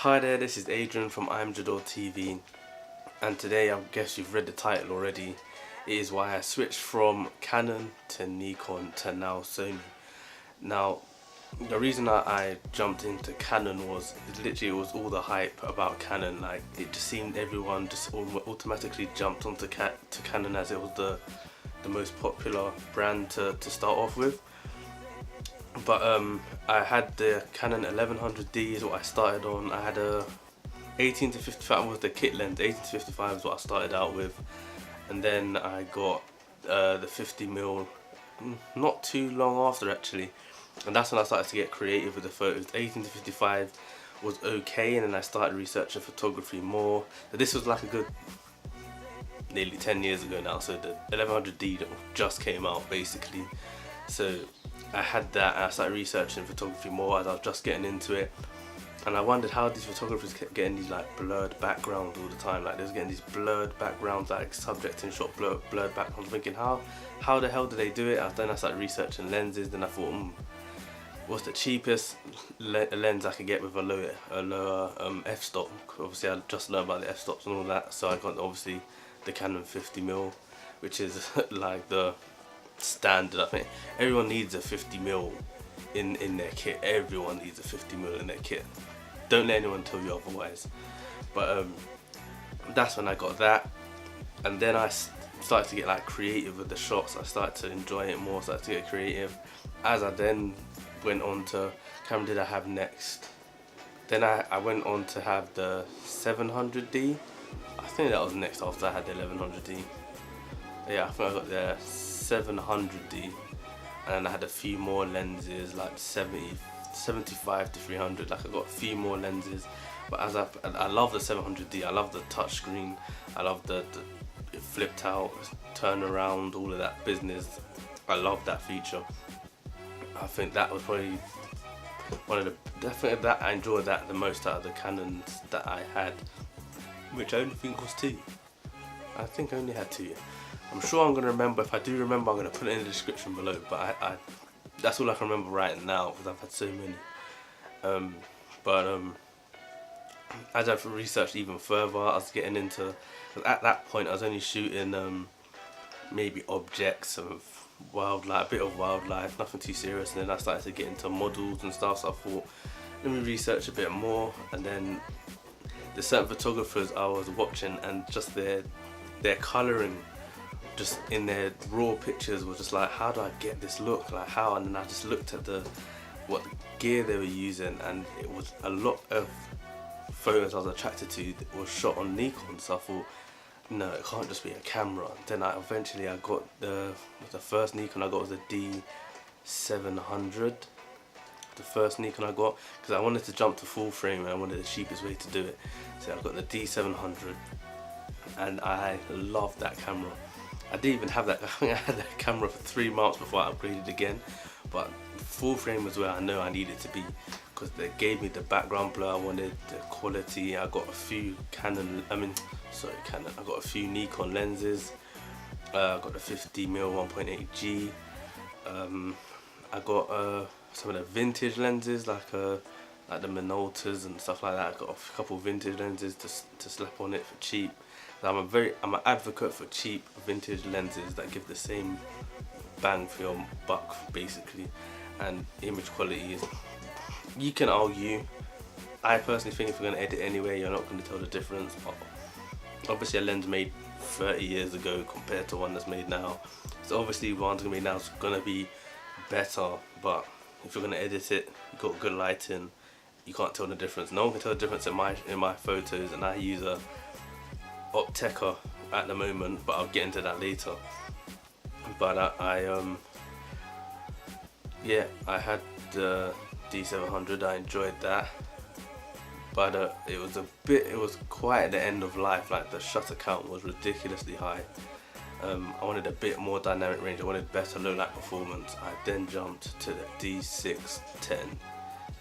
Hi there, this is Adrian from IAmJadoreTV, and today, I guess you've read the title already, it is why I switched from Canon to Nikon to now Sony. Now, the reason I jumped into Canon was literally it was all the hype about Canon. Like, it just seemed everyone just automatically jumped onto Canon as it was the most popular brand to start off with. But I had the Canon 1100D is what I started on. I had a 18 to 55 was the kit lens. 18 to 55 is what I started out with, and then I got the 50mm not too long after actually, and that's when I started to get creative with the photos. 18 to 55 was okay, and then I started researching photography more. So this was like a good nearly 10 years ago now. So the 1100D just came out basically. So I had that and I started researching photography more as I was just getting into it, and I wondered how these photographers kept getting these like blurred backgrounds all the time. Like, they was getting these blurred backgrounds, like subject in shot blurred backgrounds. Thinking how the hell do they do it? Then I started researching lenses. Then I thought, what's the cheapest lens I could get with a lower f-stop? Obviously I just learned about the f-stops and all that, so I got obviously the Canon 50mm, which is like the standard. I think everyone needs a 50mm in their kit. Everyone needs a 50mm in their kit. Don't let anyone tell you otherwise. But that's when I got that, and then I started to get like creative with the shots. I started to enjoy it more, started to get creative. As I then went on to, camera did I have next? Then I went on to have the 700D. I think that was next after I had the 1100D. Yeah, I think I got the 700D, and I had a few more lenses like 75 to 300. Like, I got a few more lenses, but as I love the 700D. I love the touchscreen. I love the flipped out turn around, all of that business. I love that feature. I think that was probably one of the, definitely that I enjoyed that the most out of the Canons that I had, which I only think was 2. I think I only had 2. I'm sure I'm going to remember. If I do remember, I'm going to put it in the description below, but I that's all I can remember right now because I've had so many. As I've researched even further, I was getting into, at that point I was only shooting maybe objects of wildlife, a bit of wildlife, nothing too serious, and then I started to get into models and stuff, so I thought, let me research a bit more. And then the certain photographers I was watching, and just their colouring just in their raw pictures was just like, how do I get this look, like how? And then I just looked at what gear they were using, and it was a lot of photos I was attracted to that was shot on Nikon. So I thought, no, it can't just be a camera. Then eventually I got the first Nikon I got was the D700. The first Nikon I got, because I wanted to jump to full frame and I wanted the cheapest way to do it. So I got the D700, and I loved that camera. I didn't even have that. I think I had that camera for 3 months before I upgraded again. But full frame was where I know I needed to be, because they gave me the background blur I wanted, the quality. I got a few Canon. I got a few Nikon lenses. I got the 50mm 1.8G. I got some of the vintage lenses, like the Minoltas and stuff like that. I got a couple vintage lenses to slap on it for cheap. I'm an advocate for cheap vintage lenses that give the same bang for your buck basically, and image quality is, you can argue. I personally think if you're going to edit anyway, you're not going to tell the difference. But obviously a lens made 30 years ago compared to one that's made now, so obviously one's going to be now is going to be better. But if you're going to edit it, you've got good lighting, you can't tell the difference. No one can tell the difference in my photos, and I use a Optica at the moment, but I'll get into that later. But yeah, I had the D700. I enjoyed that, but it was quite at the end of life. Like, the shutter count was ridiculously high. I wanted a bit more dynamic range. I wanted better low light performance. I then jumped to the D610.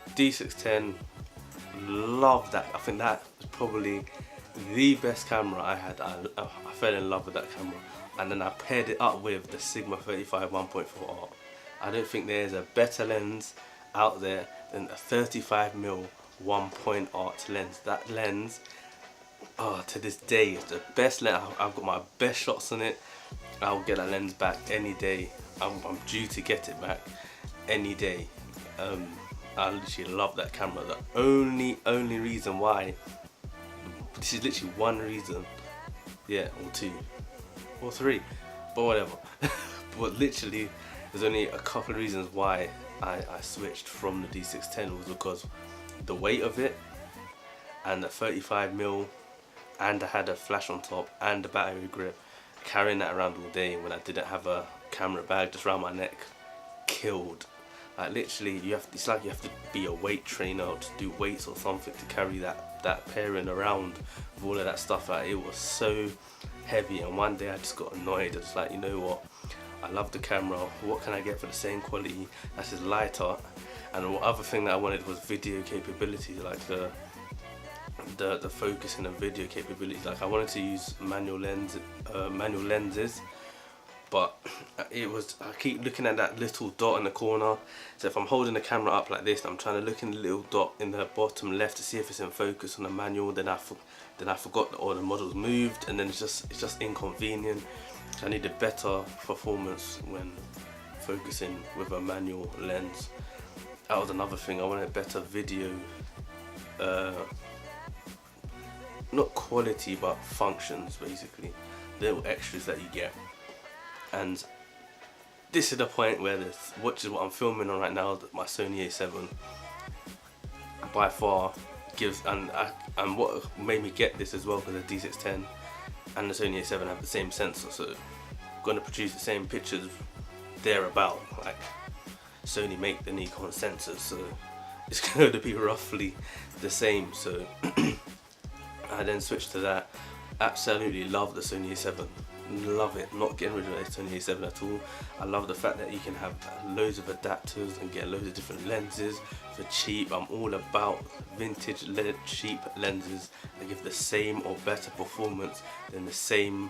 D610, love that. I think that was probably the best camera I had. I fell in love with that camera, and then I paired it up with the Sigma 35 1.4R. I don't think there's a better lens out there than a 35mm 1 point art lens. That lens, to this day, is the best lens. I've got my best shots on it. I'll get that lens back any day. I'm due to get it back any day. I literally love that camera. The only reason why, this is literally one reason, yeah, or two, or three, but whatever. But literally, there's only a couple of reasons why I switched from the D610 was because the weight of it, and the 35mm, and I had a flash on top, and the battery grip. Carrying that around all day when I didn't have a camera bag just around my neck, killed. Like literally, it's like you have to be a weight trainer or to do weights or something to carry that pairing around with all of that stuff. Like, it was so heavy, and one day I just got annoyed. I was like, you know what? I love the camera. What can I get for the same quality that's just lighter? And the other thing that I wanted was video capability, like the focusing and video capabilities. Like, I wanted to use manual lenses, but I keep looking at that little dot in the corner. So if I'm holding the camera up like this, I'm trying to look in the little dot in the bottom left to see if it's in focus on the manual. Then I forgot that all the models moved, and then it's just inconvenient. So I need a better performance when focusing with a manual lens. That was another thing. I wanted better video, not quality but functions, basically, little extras that you get. And this is the point where which is what I'm filming on right now, my Sony A7 by far gives, and what made me get this as well, because the D610 and the Sony A7 have the same sensor, so I'm going to produce the same pictures thereabout. Like, Sony make the Nikon sensors, so it's going to be roughly the same. So I then switched to that. Absolutely love the Sony A7. Love it. Not getting rid of the Sony A7 at all. I love the fact that you can have loads of adapters and get loads of different lenses for cheap. I'm all about vintage cheap lenses that give the same or better performance than the same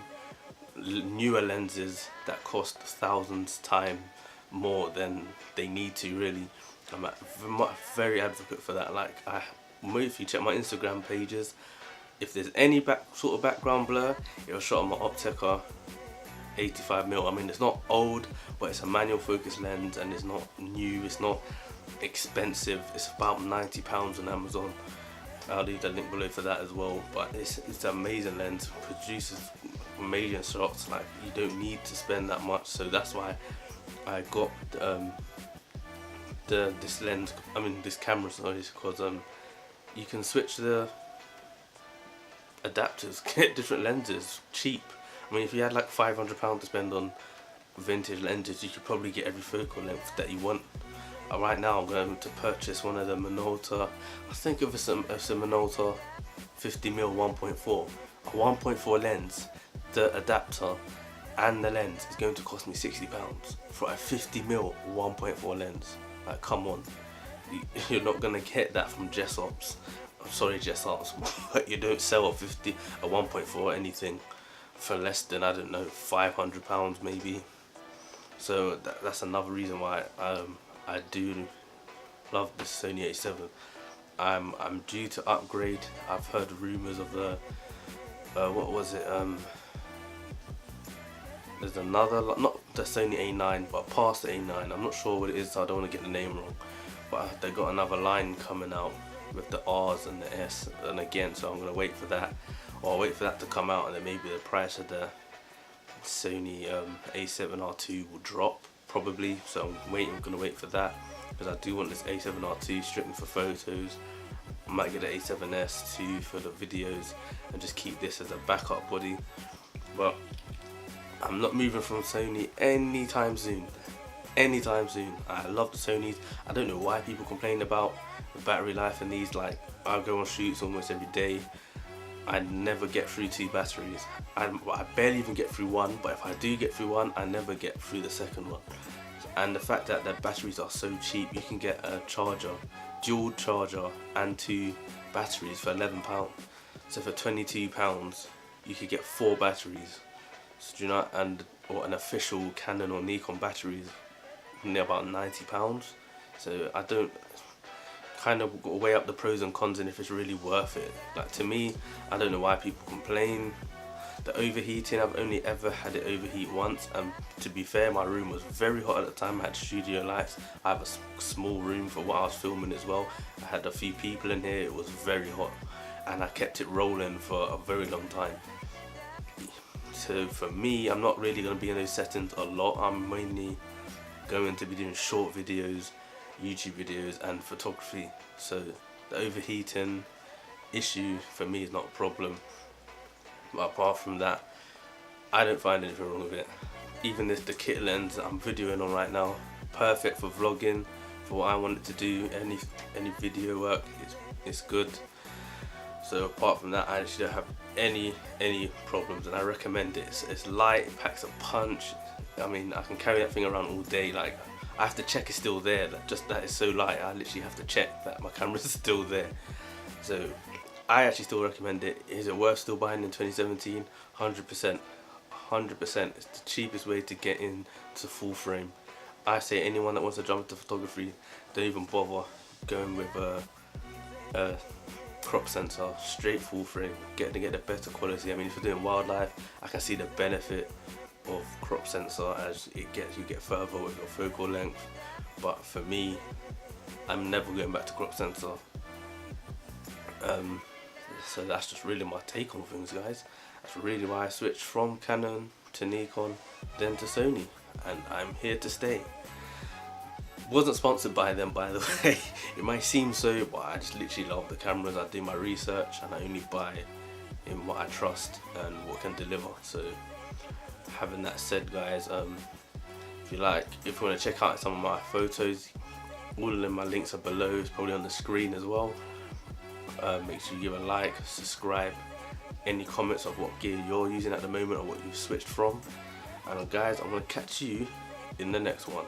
newer lenses that cost thousands times more than they need to, really. I'm very advocate for that. Like, if you check my Instagram pages, if there's any sort of background blur, it was shot on my Optica 85mm. I mean, it's not old, but it's a manual focus lens, and it's not new, it's not expensive. It's about £90 on Amazon. I'll leave the link below for that as well. But it's an amazing lens, produces amazing shots. Like, you don't need to spend that much, so that's why I got this lens. I mean, this camera, sorry, because you can switch the adapters, get different lenses cheap. I mean, if you had like £500 to spend on vintage lenses, you could probably get every focal length that you want. Right now I'm going to purchase one of the Minolta, I think it was a Minolta 50mm 1.4, a 1.4 lens. The adapter and the lens is going to cost me £60 for a 50mm 1.4 lens. Like, come on, you're not going to get that from Jessops. I'm sorry, Jessops, but you don't sell a 1.4 anything for less than, I don't know, £500 maybe. So that's another reason why I do love this Sony A7. I'm due to upgrade. I've heard rumours of the what was it? There's another, not the Sony A9, but past the A9. I'm not sure what it is, so I don't want to get the name wrong. But they got another line coming out with the R's and the S, and again, so I'm going to wait for that, or I'll wait for that to come out, and then maybe the price of the Sony A7R2 will drop, probably. So I'm going to wait for that, because I do want this A7R2 strictly for photos. I might get an A7S too for the videos, and just keep this as a backup body. But I'm not moving from Sony anytime soon. Anytime soon. I love the Sonys. I don't know why people complain about the battery life in these. Like, I go on shoots almost every day. I never get through 2 batteries. I barely even get through one, but if I do get through one, I never get through the second one. And the fact that the batteries are so cheap, you can get a charger, dual charger and 2 batteries for £11. So for £22 you could get 4 batteries. So do you know, or an official Canon or Nikon batteries, near about £90. So I kind of got to weigh up the pros and cons and if it's really worth it. Like, to me, I don't know why people complain. The overheating, I've only ever had it overheat once, and to be fair, my room was very hot at the time. I had studio lights, I have a small room for what I was filming as well. I had a few people in here, it was very hot, and I kept it rolling for a very long time. So for me, I'm not really going to be in those settings a lot. I'm mainly going to be doing short videos, YouTube videos and photography. So the overheating issue for me is not a problem. But apart from that, I don't find anything wrong with it. Even the kit lens that I'm videoing on right now, perfect for vlogging, for what I want it to do. Any video work, it's good. So apart from that, I actually don't have any problems, and I recommend it. It's light, it packs a punch. I mean, I can carry that thing around all day. Like, I have to check it's still there. Just that it's so light, I literally have to check that my camera's still there. So I actually still recommend it. Is it worth still buying in 2017? 100%. 100%. It's the cheapest way to get into full frame. I say anyone that wants to jump into photography, don't even bother going with a crop sensor. Straight full frame. Get the better quality. I mean, if you're doing wildlife, I can see the benefit of crop sensor as you get further with your focal length. But for me, I'm never going back to crop sensor. So that's just really my take on things, guys. That's really why I switched from Canon to Nikon, then to Sony, and I'm here to stay. Wasn't sponsored by them, by the way. It might seem so, but I just literally love the cameras. I do my research and I only buy in what I trust and what can deliver. So having that said, guys, if you want to check out some of my photos, all of them, my links are below. It's probably on the screen as well. Make sure you give a like, subscribe, any comments of what gear you're using at the moment or what you've switched from. And guys, I'm going to catch you in the next one.